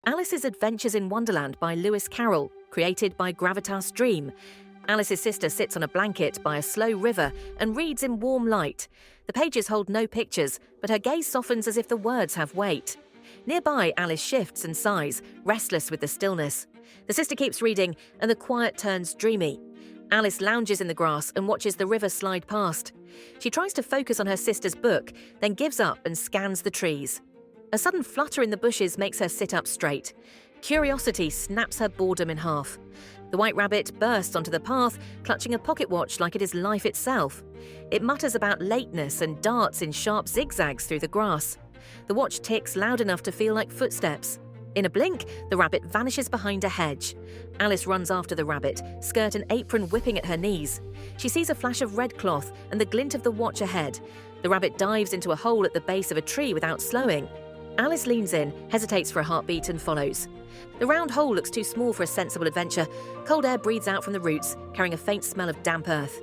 Alice's Adventures in Wonderland by Lewis Carroll, created by Gravitas Dream. Alice's sister sits on a blanket by a slow river and reads in warm light. The pages hold no pictures, but her gaze softens as if the words have weight. Nearby, Alice shifts and sighs, restless with the stillness. The sister keeps reading, and the quiet turns dreamy. Alice lounges in the grass and watches the river slide past. She tries to focus on her sister's book, then gives up and scans the trees. A sudden flutter in the bushes makes her sit up straight. Curiosity snaps her boredom in half. The white rabbit bursts onto the path, clutching a pocket watch like it is life itself. It mutters about lateness and darts in sharp zigzags through the grass. The watch ticks loud enough to feel like footsteps. In a blink, the rabbit vanishes behind a hedge. Alice runs after the rabbit, skirt and apron whipping at her knees. She sees a flash of red cloth and the glint of the watch ahead. The rabbit dives into a hole at the base of a tree without slowing. Alice leans in, hesitates for a heartbeat and follows. The round hole looks too small for a sensible adventure. Cold air breathes out from the roots, carrying a faint smell of damp earth.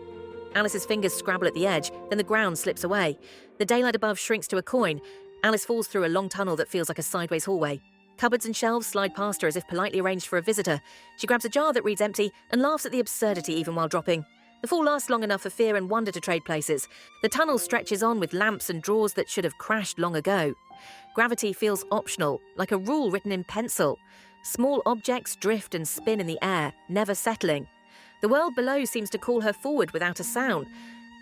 Alice's fingers scrabble at the edge, then the ground slips away. The daylight above shrinks to a coin. Alice falls through a long tunnel that feels like a sideways hallway. Cupboards and shelves slide past her as if politely arranged for a visitor. She grabs a jar that reads empty and laughs at the absurdity even while dropping. The fall lasts long enough for fear and wonder to trade places. The tunnel stretches on with lamps and drawers that should have crashed long ago. Gravity feels optional, like a rule written in pencil. Small objects drift and spin in the air, never settling. The world below seems to call her forward without a sound.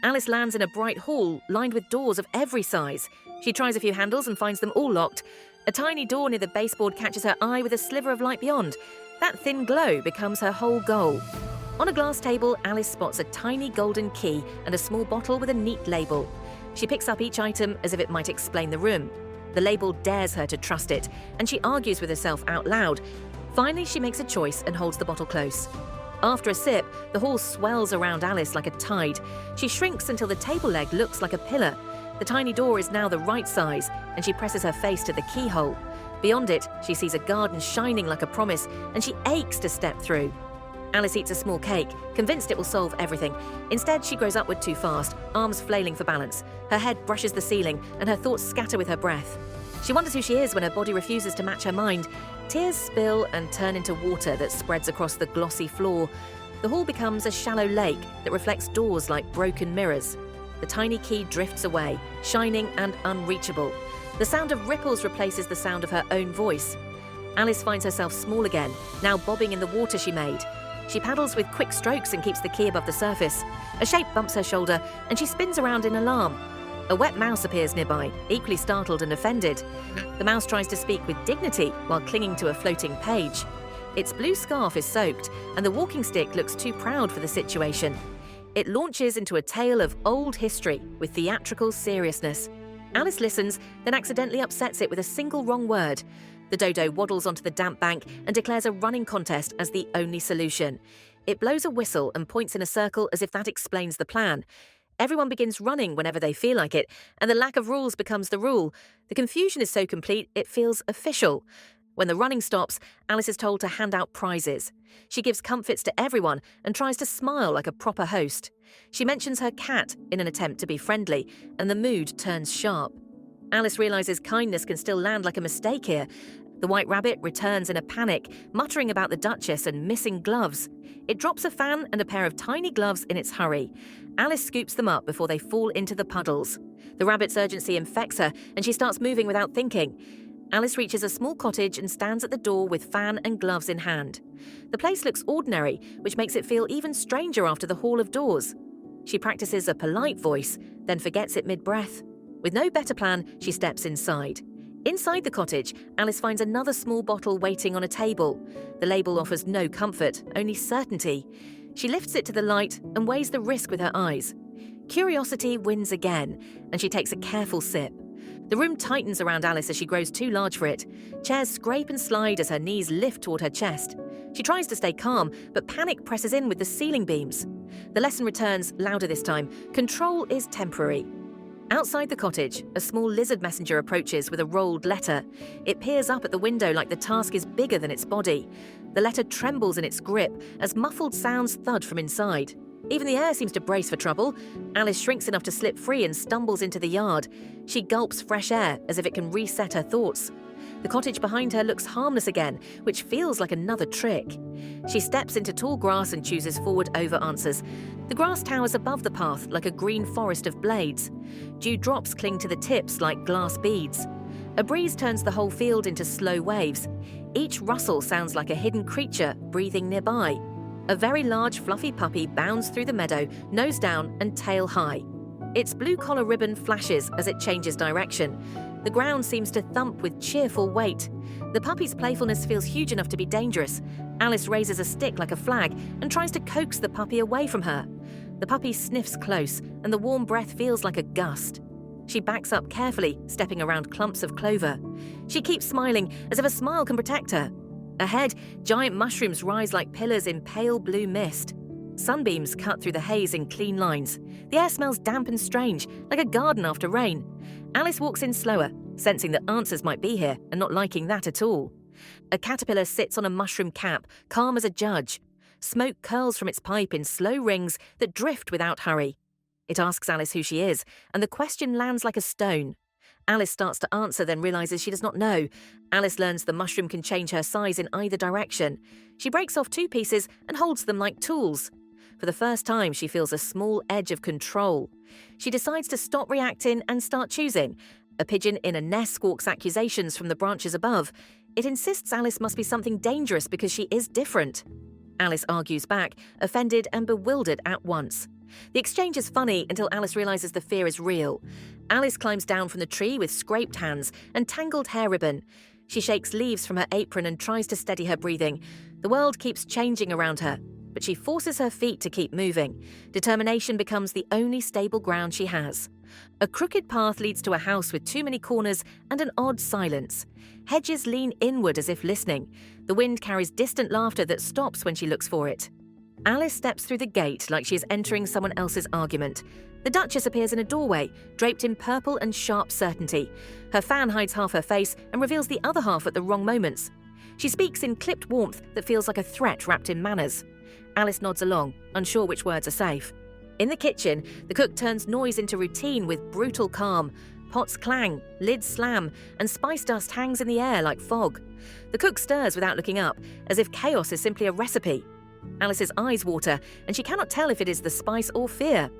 Alice lands in a bright hall lined with doors of every size. She tries a few handles and finds them all locked. A tiny door near the baseboard catches her eye with a sliver of light beyond. That thin glow becomes her whole goal. On a glass table, Alice spots a tiny golden key and a small bottle with a neat label. She picks up each item as if it might explain the room. The label dares her to trust it, and she argues with herself out loud. Finally, she makes a choice and holds the bottle close. After a sip, the hall swells around Alice like a tide. She shrinks until the table leg looks like a pillar. The tiny door is now the right size, and she presses her face to the keyhole. Beyond it, she sees a garden shining like a promise, and she aches to step through. Alice eats a small cake, convinced it will solve everything. Instead, she grows upward too fast, arms flailing for balance. Her head brushes the ceiling, and her thoughts scatter with her breath. She wonders who she is when her body refuses to match her mind. Tears spill and turn into water that spreads across the glossy floor. The hall becomes a shallow lake that reflects doors like broken mirrors. The tiny key drifts away, shining and unreachable. The sound of ripples replaces the sound of her own voice. Alice finds herself small again, now bobbing in the water she made. She paddles with quick strokes and keeps the key above the surface. A shape bumps her shoulder, and she spins around in alarm. A wet mouse appears nearby, equally startled and offended. The mouse tries to speak with dignity while clinging to a floating page. Its blue scarf is soaked, and the walking stick looks too proud for the situation. It launches into a tale of old history with theatrical seriousness. Alice listens, then accidentally upsets it with a single wrong word. The dodo waddles onto the damp bank and declares a running contest as the only solution. It blows a whistle and points in a circle as if that explains the plan. Everyone begins running whenever they feel like it, and the lack of rules becomes the rule. The confusion is so complete it feels official. When the running stops, Alice is told to hand out prizes. She gives comfits to everyone and tries to smile like a proper host. She mentions her cat in an attempt to be friendly, and the mood turns sharp. Alice realizes kindness can still land like a mistake here. The white rabbit returns in a panic, muttering about the Duchess and missing gloves. It drops a fan and a pair of tiny gloves in its hurry. Alice scoops them up before they fall into the puddles. The rabbit's urgency infects her, and she starts moving without thinking. Alice reaches a small cottage and stands at the door with fan and gloves in hand. The place looks ordinary, which makes it feel even stranger after the hall of doors. She practices a polite voice, then forgets it mid-breath. With no better plan, she steps inside. Inside the cottage, Alice finds another small bottle waiting on a table. The label offers no comfort, only certainty. She lifts it to the light and weighs the risk with her eyes. Curiosity wins again, and she takes a careful sip. The room tightens around Alice as she grows too large for it. Chairs scrape and slide as her knees lift toward her chest. She tries to stay calm, but panic presses in with the ceiling beams. The lesson returns, louder this time. Control is temporary. Outside the cottage, a small lizard messenger approaches with a rolled letter. It peers up at the window like the task is bigger than its body. The letter trembles in its grip as muffled sounds thud from inside. Even the air seems to brace for trouble. Alice shrinks enough to slip free and stumbles into the yard. She gulps fresh air as if it can reset her thoughts. The cottage behind her looks harmless again, which feels like another trick. She steps into tall grass and chooses forward over answers. The grass towers above the path like a green forest of blades. Dew drops cling to the tips like glass beads. A breeze turns the whole field into slow waves. Each rustle sounds like a hidden creature breathing nearby. A very large fluffy puppy bounds through the meadow, nose down and tail high. Its blue collar ribbon flashes as it changes direction. The ground seems to thump with cheerful weight. The puppy's playfulness feels huge enough to be dangerous. Alice raises a stick like a flag and tries to coax the puppy away from her. The puppy sniffs close, and the warm breath feels like a gust. She backs up carefully, stepping around clumps of clover. She keeps smiling, as if a smile can protect her. Ahead, giant mushrooms rise like pillars in pale blue mist. Sunbeams cut through the haze in clean lines. The air smells damp and strange, like a garden after rain. Alice walks in slower, sensing that answers might be here and not liking that at all. A caterpillar sits on a mushroom cap, calm as a judge. Smoke curls from its pipe in slow rings that drift without hurry. It asks Alice who she is, and the question lands like a stone. Alice starts to answer, then realizes she does not know. Alice learns the mushroom can change her size in either direction. She breaks off 2 pieces and holds them like tools. For the first time, she feels a small edge of control. She decides to stop reacting and start choosing. A pigeon in a nest squawks accusations from the branches above. It insists Alice must be something dangerous because she is different. Alice argues back, offended and bewildered at once. The exchange is funny until Alice realizes the fear is real. Alice climbs down from the tree with scraped hands and tangled hair ribbon. She shakes leaves from her apron and tries to steady her breathing. The world keeps changing around her, but she forces her feet to keep moving. Determination becomes the only stable ground she has. A crooked path leads to a house with too many corners and an odd silence. Hedges lean inward as if listening. The wind carries distant laughter that stops when she looks for it. Alice steps through the gate like she is entering someone else's argument. The Duchess appears in a doorway, draped in purple and sharp certainty. Her fan hides half her face and reveals the other half at the wrong moments. She speaks in clipped warmth that feels like a threat wrapped in manners. Alice nods along, unsure which words are safe. In the kitchen, the cook turns noise into routine with brutal calm. Pots clang, lids slam, and spice dust hangs in the air like fog. The cook stirs without looking up, as if chaos is simply a recipe. Alice's eyes water, and she cannot tell if it is the spice or fear.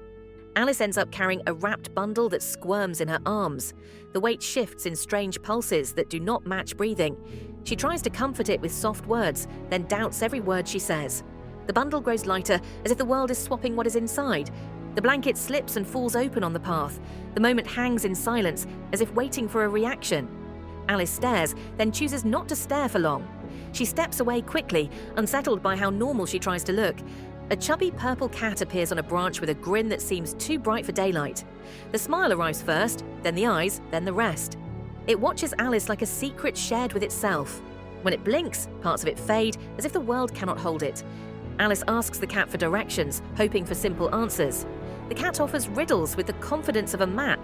Alice ends up carrying a wrapped bundle that squirms in her arms. The weight shifts in strange pulses that do not match breathing. She tries to comfort it with soft words, then doubts every word she says. The bundle grows lighter, as if the world is swapping what is inside. The blanket slips and falls open on the path. The moment hangs in silence, as if waiting for a reaction. Alice stares, then chooses not to stare for long. She steps away quickly, unsettled by how normal she tries to look. A chubby purple cat appears on a branch with a grin that seems too bright for daylight. The smile arrives first, then the eyes, then the rest. It watches Alice like a secret shared with itself. When it blinks, parts of it fade, as if the world cannot hold it. Alice asks the cat for directions, hoping for simple answers. The cat offers riddles with the confidence of a map.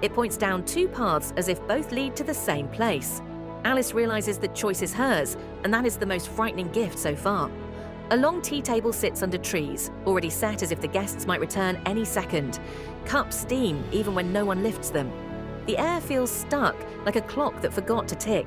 It points down 2 paths as if both lead to the same place. Alice realizes the choice is hers, and that is the most frightening gift so far. A long tea table sits under trees, already set as if the guests might return any second. Cups steam even when no one lifts them. The air feels stuck, like a clock that forgot to tick.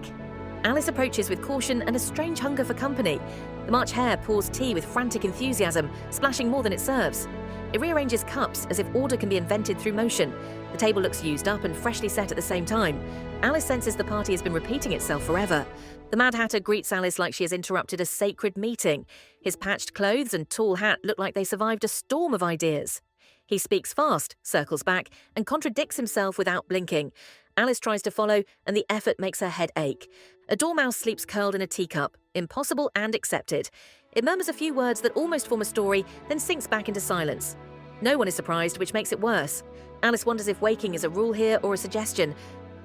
Alice approaches with caution and a strange hunger for company. The March Hare pours tea with frantic enthusiasm, splashing more than it serves. It rearranges cups as if order can be invented through motion. The table looks used up and freshly set at the same time. Alice senses the party has been repeating itself forever. The Mad Hatter greets Alice like she has interrupted a sacred meeting. His patched clothes and tall hat look like they survived a storm of ideas. He speaks fast, circles back, and contradicts himself without blinking. Alice tries to follow, and the effort makes her head ache. A dormouse sleeps curled in a teacup, impossible and accepted. It murmurs a few words that almost form a story, then sinks back into silence. No one is surprised, which makes it worse. Alice wonders if waking is a rule here or a suggestion.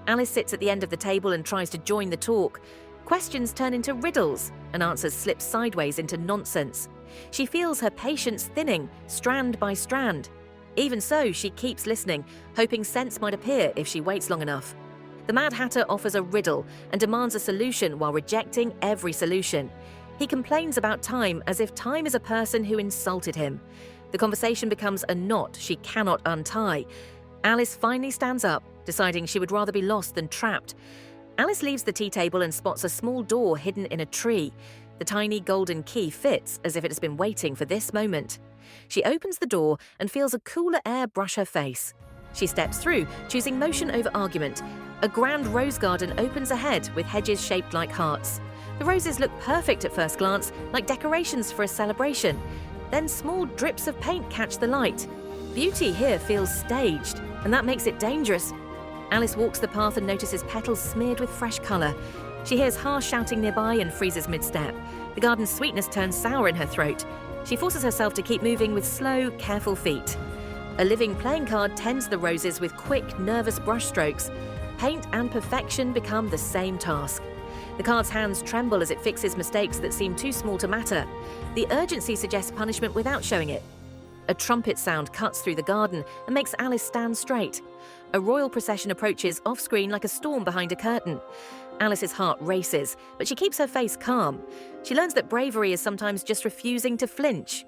Alice sits at the end of the table and tries to join the talk. Questions turn into riddles, and answers slip sideways into nonsense. She feels her patience thinning, strand by strand. Even so, she keeps listening, hoping sense might appear if she waits long enough. The Mad Hatter offers a riddle and demands a solution while rejecting every solution. He complains about time as if time is a person who insulted him. The conversation becomes a knot she cannot untie. Alice finally stands up, deciding she would rather be lost than trapped. Alice leaves the tea table and spots a small door hidden in a tree. The tiny golden key fits as if it has been waiting for this moment. She opens the door and feels a cooler air brush her face. She steps through, choosing motion over argument. A grand rose garden opens ahead with hedges shaped like hearts. The roses look perfect at first glance, like decorations for a celebration. Then small drips of paint catch the light. Beauty here feels staged, and that makes it dangerous. Alice walks the path and notices petals smeared with fresh colour. She hears harsh shouting nearby and freezes mid-step. The garden's sweetness turns sour in her throat. She forces herself to keep moving with slow, careful feet. A living playing card tends the roses with quick, nervous brushstrokes. Paint and perfection become the same task. The card's hands tremble as it fixes mistakes that seem too small to matter. The urgency suggests punishment without showing it. A trumpet sound cuts through the garden and makes Alice stand straight. A royal procession approaches off-screen like a storm behind a curtain. Alice's heart races, but she keeps her face calm. She learns that bravery is sometimes just refusing to flinch.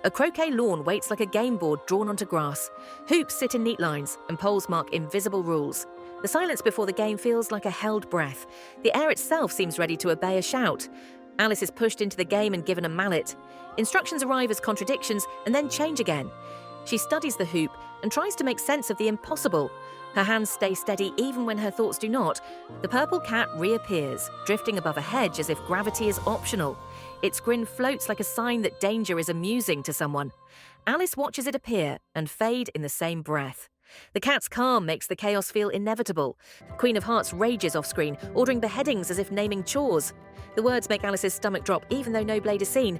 A croquet lawn waits like a game board drawn onto grass. Hoops sit in neat lines, and poles mark invisible rules. The silence before the game feels like a held breath. The air itself seems ready to obey a shout. Alice is pushed into the game and given a mallet. Instructions arrive as contradictions and then change again. She studies the hoop and tries to make sense of the impossible. Her hands stay steady even when her thoughts do not. The purple cat reappears, drifting above a hedge as if gravity is optional. Its grin floats like a sign that danger is amusing to someone. Alice watches it appear and fade in the same breath. The cat's calm makes the chaos feel inevitable. Queen of Hearts rages off-screen, ordering beheadings as if naming chores. The words make Alice's stomach drop even though no blade is seen.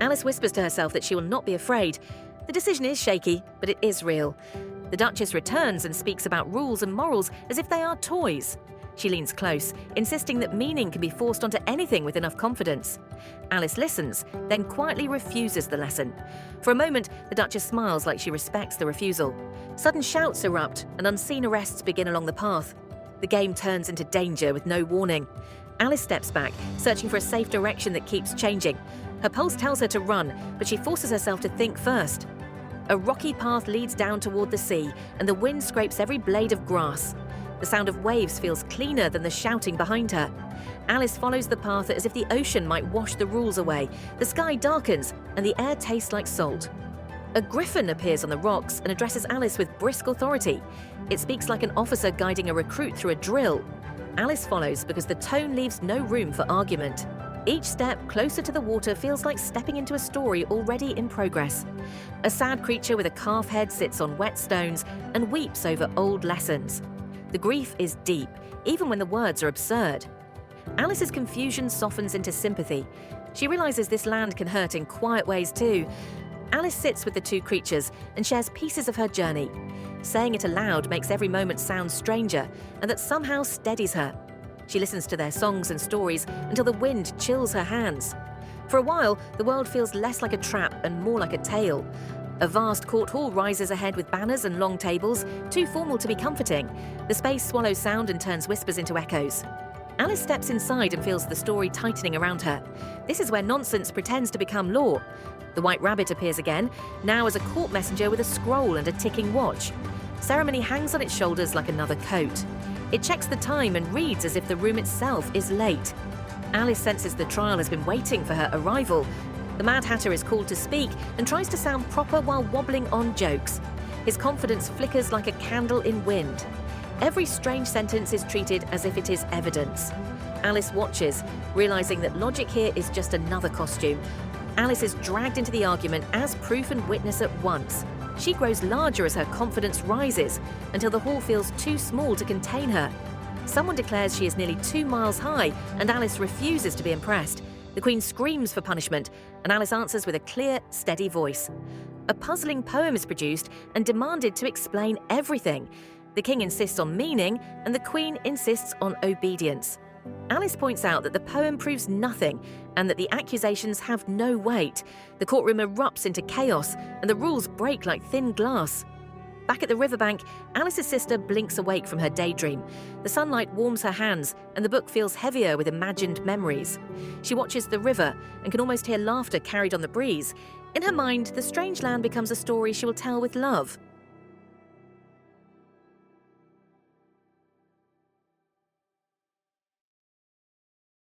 Alice whispers to herself that she will not be afraid. The decision is shaky, but it is real. The Duchess returns and speaks about rules and morals as if they are toys. She leans close, insisting that meaning can be forced onto anything with enough confidence. Alice listens, then quietly refuses the lesson. For a moment, the Duchess smiles like she respects the refusal. Sudden shouts erupt, and unseen arrests begin along the path. The game turns into danger with no warning. Alice steps back, searching for a safe direction that keeps changing. Her pulse tells her to run, but she forces herself to think first. A rocky path leads down toward the sea, and the wind scrapes every blade of grass. The sound of waves feels cleaner than the shouting behind her. Alice follows the path as if the ocean might wash the rules away. The sky darkens, and the air tastes like salt. A griffin appears on the rocks and addresses Alice with brisk authority. It speaks like an officer guiding a recruit through a drill. Alice follows because the tone leaves no room for argument. Each step closer to the water feels like stepping into a story already in progress. A sad creature with a calf head sits on wet stones and weeps over old lessons. The grief is deep, even when the words are absurd. Alice's confusion softens into sympathy. She realizes this land can hurt in quiet ways too. Alice sits with the two creatures and shares pieces of her journey. Saying it aloud makes every moment sound stranger, and that somehow steadies her. She listens to their songs and stories until the wind chills her hands. For a while, the world feels less like a trap and more like a tale. A vast court hall rises ahead with banners and long tables, too formal to be comforting. The space swallows sound and turns whispers into echoes. Alice steps inside and feels the story tightening around her. This is where nonsense pretends to become law. The White Rabbit appears again, now as a court messenger with a scroll and a ticking watch. Ceremony hangs on its shoulders like another coat. It checks the time and reads as if the room itself is late. Alice senses the trial has been waiting for her arrival. The Mad Hatter is called to speak and tries to sound proper while wobbling on jokes. His confidence flickers like a candle in wind. Every strange sentence is treated as if it is evidence. Alice watches, realizing that logic here is just another costume. Alice is dragged into the argument as proof and witness at once. She grows larger as her confidence rises, until the hall feels too small to contain her. Someone declares she is nearly 2 miles high, and Alice refuses to be impressed. The Queen screams for punishment, and Alice answers with a clear, steady voice. A puzzling poem is produced and demanded to explain everything. The King insists on meaning, and the Queen insists on obedience. Alice points out that the poem proves nothing and that the accusations have no weight. The courtroom erupts into chaos and the rules break like thin glass. Back at the riverbank, Alice's sister blinks awake from her daydream. The sunlight warms her hands and the book feels heavier with imagined memories. She watches the river and can almost hear laughter carried on the breeze. In her mind, the strange land becomes a story she will tell with love.